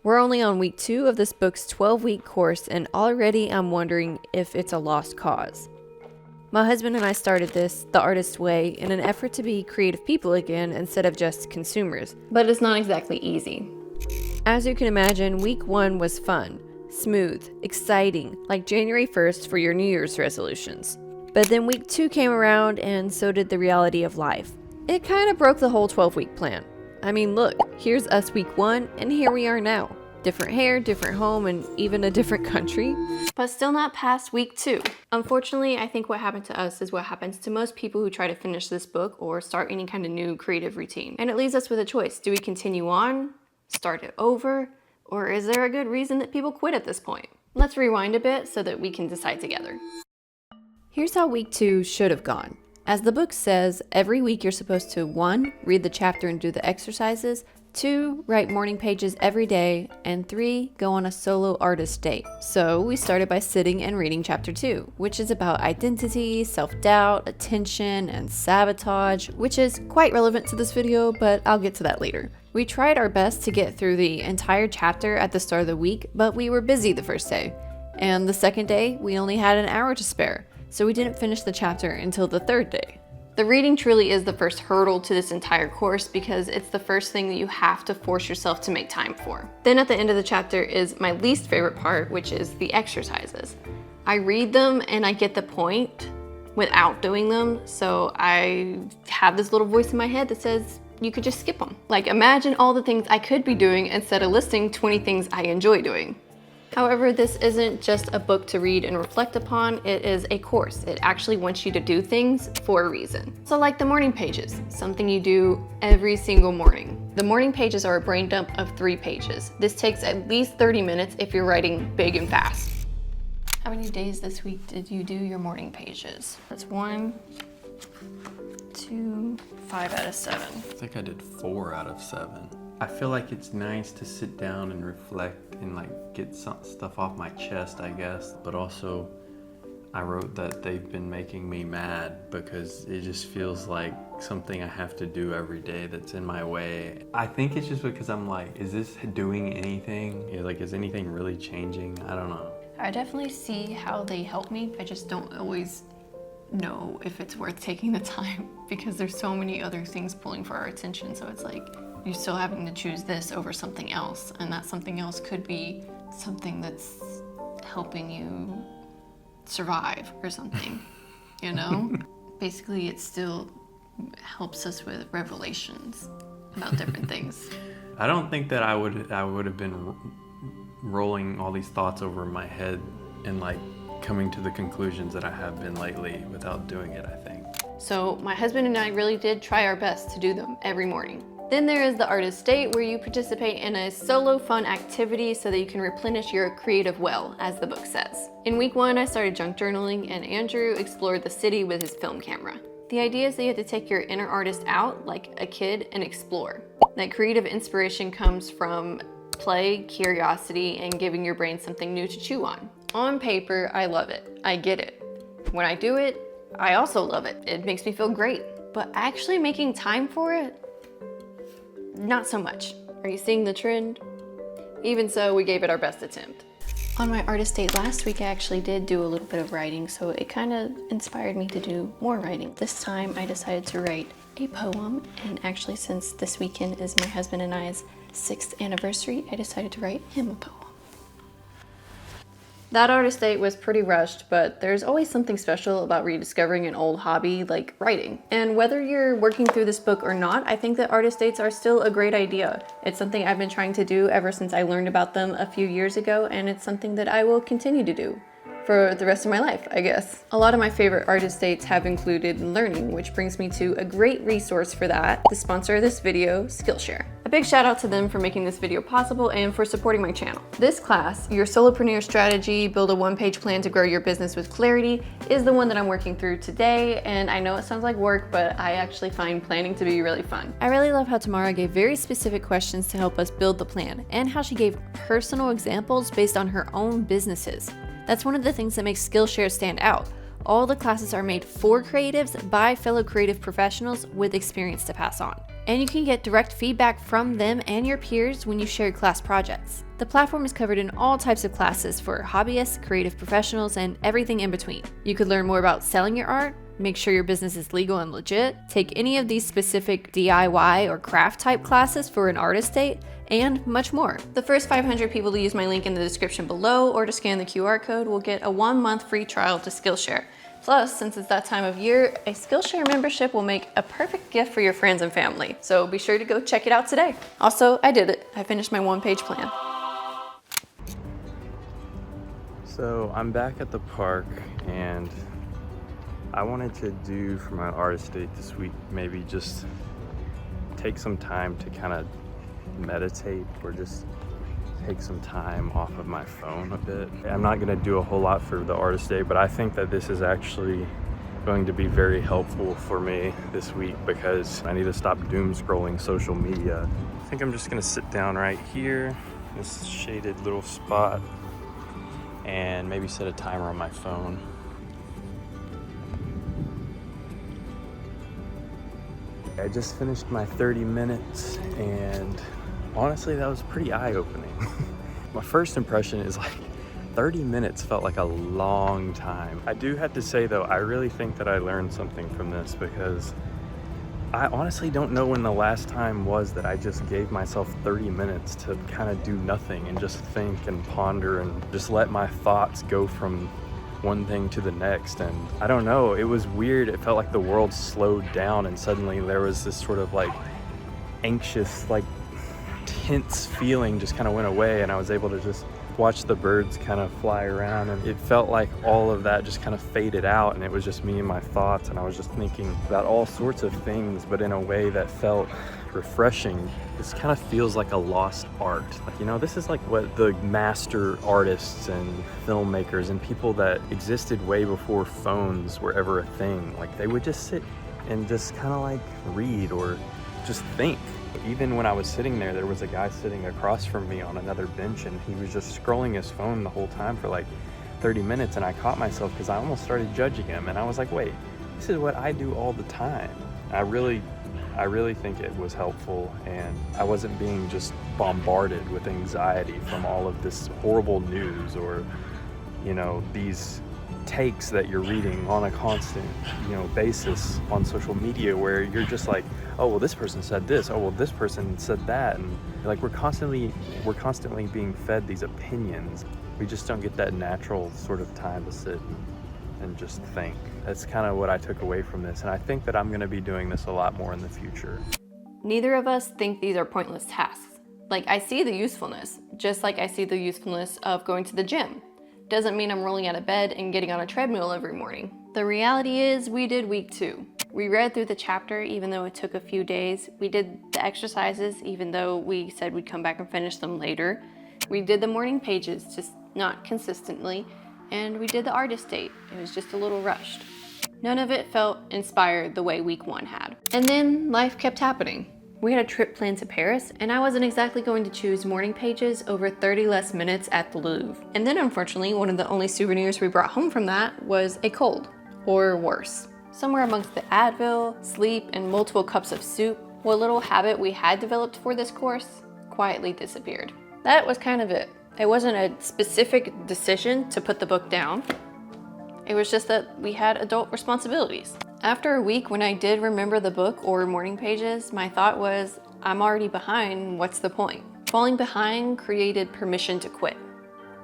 We're only on week 2 of this book's 12-week course, and already I'm wondering if it's a lost cause. My husband and I started this the artist way in an effort to be creative people again instead of just consumers. But it's not exactly easy. As you can imagine, week 1 was fun, smooth, exciting, like January 1st for your New Year's resolutions. But then week 2 came around, and so did the reality of life. It kind of broke the whole 12-week plan. I mean, look, here's us week 1, and here we are now. Different hair, different home, and even a different country. But still not past week 2. Unfortunately, I think what happened to us is what happens to most people who try to finish this book or start any kind of new creative routine. And it leaves us with a choice. Do we continue on, start it over, or is there a good reason that people quit at this point? Let's rewind a bit so that we can decide together. Here's how week 2 should have gone. As the book says, every week you're supposed to 1. Read the chapter and do the exercises, 2. Write morning pages every day, and 3. Go on a solo artist date. So we started by sitting and reading chapter 2, which is about identity, self-doubt, attention, and sabotage, which is quite relevant to this video, but I'll get to that later. We tried our best to get through the entire chapter at the start of the week, but we were busy the first day. And the second day, we only had an hour to spare, so we didn't finish the chapter until the third day. The reading truly is the first hurdle to this entire course because it's the first thing that you have to force yourself to make time for. Then at the end of the chapter is my least favorite part, which is the exercises. I read them and I get the point without doing them, so I have this little voice in my head that says, you could just skip them. Like, imagine all the things I could be doing instead of listing 20 things I enjoy doing. However, this isn't just a book to read and reflect upon, it is a course. It actually wants you to do things for a reason. So like the morning pages, something you do every single morning. The morning pages are a brain dump of 3 pages. This takes at least 30 minutes if you're writing big and fast. How many days this week did you do your morning pages? That's 1, 2, 5 out of 7. I think I did 4 out of 7. I feel like it's nice to sit down and reflect and like get some stuff off my chest, I guess. But also, I wrote that they've been making me mad because it just feels like something I have to do every day that's in my way. I think it's just because I'm like, is this doing anything? Like, is anything really changing? I don't know. I definitely see how they help me. I just don't always know if it's worth taking the time because there's so many other things pulling for our attention. So it's like, you're still having to choose this over something else, and that something else could be something that's helping you survive or something, you know? Basically, it still helps us with revelations about different things. I don't think that I would have been rolling all these thoughts over my head and like coming to the conclusions that I have been lately without doing it, I think. So my husband and I really did try our best to do them every morning. Then there is the artist date, where you participate in a solo fun activity so that you can replenish your creative well, as the book says. In week 1, I started junk journaling, and Andrew explored the city with his film camera. The idea is that you have to take your inner artist out, like a kid, and explore. That creative inspiration comes from play, curiosity, and giving your brain something new to chew on. On paper, I love it. I get it. When I do it, I also love it. It makes me feel great. But actually making time for it, not so much. Are you seeing the trend? Even so, we gave it our best attempt. On my artist date last week, I actually did do a little bit of writing, so it kind of inspired me to do more writing. This time I decided to write a poem, and actually since this weekend is my husband and I's 6th anniversary, I decided to write him a poem. That artist date was pretty rushed, but there's always something special about rediscovering an old hobby like writing. And whether you're working through this book or not, I think that artist dates are still a great idea. It's something I've been trying to do ever since I learned about them a few years ago, and it's something that I will continue to do for the rest of my life, I guess. A lot of my favorite artist dates have included learning, which brings me to a great resource for that, the sponsor of this video, Skillshare. A big shout out to them for making this video possible and for supporting my channel. This class, Your Solopreneur Strategy, Build a One-Page Plan to Grow Your Business with Clarity, is the one that I'm working through today, and I know it sounds like work, but I actually find planning to be really fun. I really love how Tamara gave very specific questions to help us build the plan, and how she gave personal examples based on her own businesses. That's one of the things that makes Skillshare stand out. All the classes are made for creatives by fellow creative professionals with experience to pass on. And you can get direct feedback from them and your peers when you share class projects. The platform is covered in all types of classes for hobbyists, creative professionals, and everything in between. You could learn more about selling your art, make sure your business is legal and legit, take any of these specific DIY or craft type classes for an artist date, and much more. The first 500 people to use my link in the description below or to scan the QR code will get a 1-month free trial to Skillshare. Plus, since it's that time of year, a Skillshare membership will make a perfect gift for your friends and family. So be sure to go check it out today. Also, I did it. I finished my 1-page plan. So I'm back at the park, and I wanted to do for my artist date this week, maybe just take some time to kind of meditate or just take some time off of my phone a bit. I'm not gonna do a whole lot for the artist day, but I think that this is actually going to be very helpful for me this week because I need to stop doom scrolling social media. I think I'm just gonna sit down right here, this shaded little spot, and maybe set a timer on my phone. I just finished my 30 minutes and honestly, that was pretty eye-opening. My first impression is like 30 minutes felt like a long time. I do have to say though, I really think that I learned something from this because I honestly don't know when the last time was that I just gave myself 30 minutes to kind of do nothing and just think and ponder and just let my thoughts go from one thing to the next. And I don't know, it was weird. It felt like the world slowed down and suddenly there was this sort of like anxious, like tense feeling just kind of went away, and I was able to just watch the birds kind of fly around, and it felt like all of that just kind of faded out, and it was just me and my thoughts, and I was just thinking about all sorts of things, but in a way that felt refreshing. This kind of feels like a lost art. Like, you know, this is like what the master artists and filmmakers and people that existed way before phones were ever a thing. Like, they would just sit and just kind of like read or just think. Even when I was sitting there was a guy sitting across from me on another bench, and he was just scrolling his phone the whole time for like 30 minutes, and I caught myself because I almost started judging him, and I was like, wait, this is what I do all the time. I really think it was helpful, and I wasn't being just bombarded with anxiety from all of this horrible news or, you know, these takes that you're reading on a constant, you know, basis on social media, where you're just like, oh well, this person said this, oh well, this person said that, and like we're constantly being fed these opinions. We just don't get that natural sort of time to sit and just think. That's kind of what I took away from this, and I think that I'm going to be doing this a lot more in the future. Neither of us think these are pointless tasks. Like, I see the usefulness, just like I see the usefulness of going to the gym. Doesn't mean I'm rolling out of bed and getting on a treadmill every morning. The reality is we did week 2. We read through the chapter even though it took a few days. We did the exercises even though we said we'd come back and finish them later. We did the morning pages, just not consistently. And we did the artist date. It was just a little rushed. None of it felt inspired the way week 1 had. And then life kept happening. We had a trip planned to Paris, and I wasn't exactly going to choose morning pages over 30 less minutes at the Louvre. And then unfortunately, one of the only souvenirs we brought home from that was a cold, or worse. Somewhere amongst the Advil, sleep, and multiple cups of soup, what little habit we had developed for this course quietly disappeared. That was kind of it. It wasn't a specific decision to put the book down. It was just that we had adult responsibilities. After a week, when I did remember the book or morning pages, my thought was, I'm already behind, what's the point? Falling behind created permission to quit.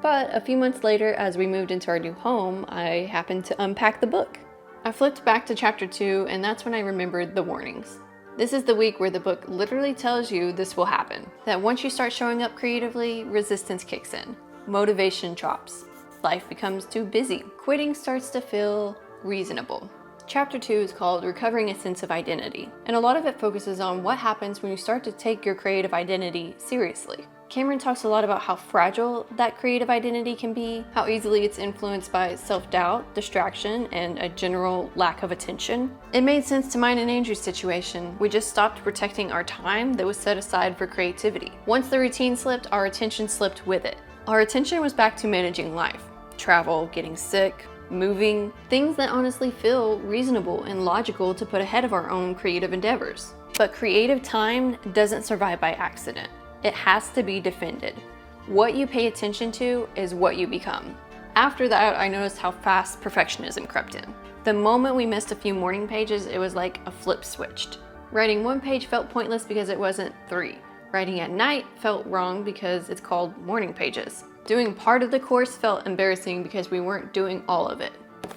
But a few months later, as we moved into our new home, I happened to unpack the book. I flipped back to chapter 2, and that's when I remembered the warnings. This is the week where the book literally tells you this will happen. That once you start showing up creatively, resistance kicks in. Motivation drops. Life becomes too busy. Quitting starts to feel reasonable. Chapter 2 is called Recovering a Sense of Identity, and a lot of it focuses on what happens when you start to take your creative identity seriously. Cameron talks a lot about how fragile that creative identity can be, how easily it's influenced by self-doubt, distraction, and a general lack of attention. It made sense to mine and Andrew's situation. We just stopped protecting our time that was set aside for creativity. Once the routine slipped, our attention slipped with it. Our attention was back to managing life. Travel, getting sick, moving, things that honestly feel reasonable and logical to put ahead of our own creative endeavors. But creative time doesn't survive by accident. It has to be defended. What you pay attention to is what you become. After that, I noticed how fast perfectionism crept in. The moment we missed a few morning pages, it was like a flip switched. Writing one page felt pointless because it wasn't 3. Writing at night felt wrong because it's called morning pages. Doing part of the course felt embarrassing because we weren't doing all of it.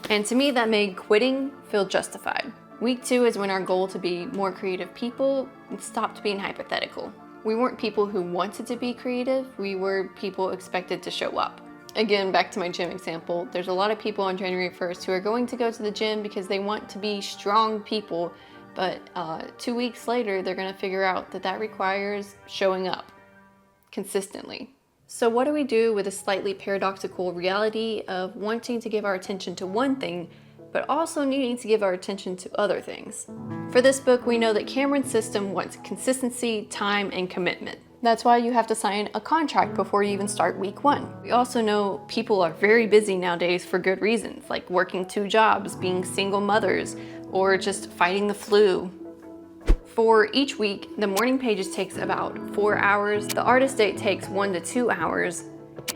And to me, that made quitting feel justified. Week 2 is when our goal to be more creative people stopped being hypothetical. We weren't people who wanted to be creative, we were people expected to show up. Again, back to my gym example, there's a lot of people on January 1st who are going to go to the gym because they want to be strong people, but 2 weeks later, they're gonna figure out that that requires showing up consistently. So what do we do with a slightly paradoxical reality of wanting to give our attention to one thing, but also needing to give our attention to other things? For this book, we know that Cameron's system wants consistency, time, and commitment. That's why you have to sign a contract before you even start week 1. We also know people are very busy nowadays for good reasons, like working 2 jobs, being single mothers, or just fighting the flu. For each week, the morning pages takes about 4 hours, the artist date takes 1 to 2 hours,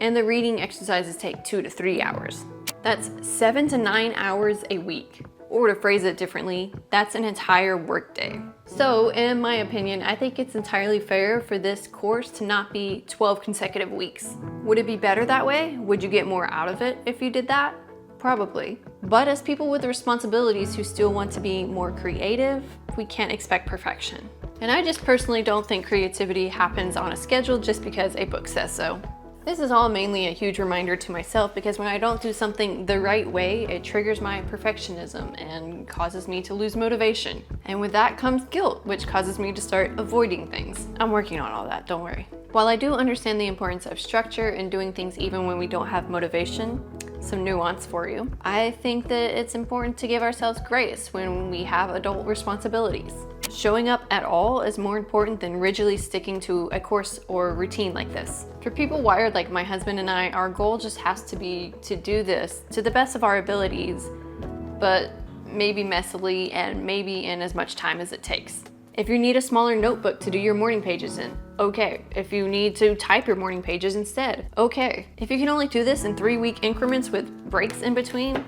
and the reading exercises take 2 to 3 hours. That's 7 to 9 hours a week. Or to phrase it differently, that's an entire workday. So, in my opinion, I think it's entirely fair for this course to not be 12 consecutive weeks. Would it be better that way? Would you get more out of it if you did that? Probably. But as people with responsibilities who still want to be more creative, we can't expect perfection. And I just personally don't think creativity happens on a schedule just because a book says so. This is all mainly a huge reminder to myself because when I don't do something the right way, it triggers my perfectionism and causes me to lose motivation. And with that comes guilt, which causes me to start avoiding things. I'm working on all that, don't worry. While I do understand the importance of structure and doing things even when we don't have motivation, some nuance for you, I think that it's important to give ourselves grace when we have adult responsibilities. Showing up at all is more important than rigidly sticking to a course or routine like this. For people wired like my husband and I, our goal just has to be to do this to the best of our abilities, but maybe messily and maybe in as much time as it takes. If you need a smaller notebook to do your morning pages in, okay. If you need to type your morning pages instead, okay. If you can only do this in 3-week increments with breaks in between,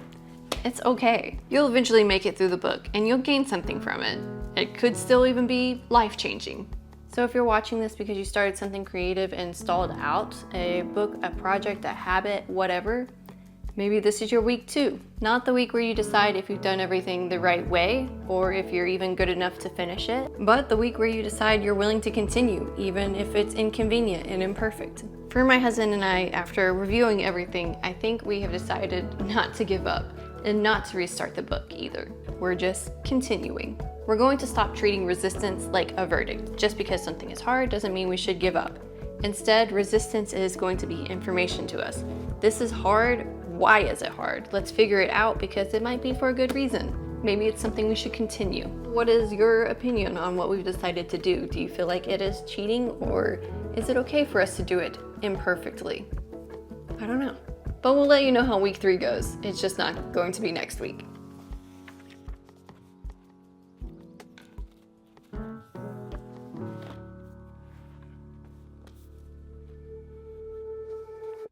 it's okay. You'll eventually make it through the book and you'll gain something from it. It could still even be life-changing. So if you're watching this because you started something creative and stalled out, a book, a project, a habit, whatever, maybe this is your week 2. Not the week where you decide if you've done everything the right way or if you're even good enough to finish it, but the week where you decide you're willing to continue, even if it's inconvenient and imperfect. For my husband and I, after reviewing everything, I think we have decided not to give up and not to restart the book either. We're just continuing. We're going to stop treating resistance like a verdict. Just because something is hard doesn't mean we should give up. Instead, resistance is going to be information to us. This is hard. Why is it hard? Let's figure it out because it might be for a good reason. Maybe it's something we should continue. What is your opinion on what we've decided to do? Do you feel like it is cheating or is it okay for us to do it imperfectly? I don't know. But we'll let you know how week 3 goes. It's just not going to be next week.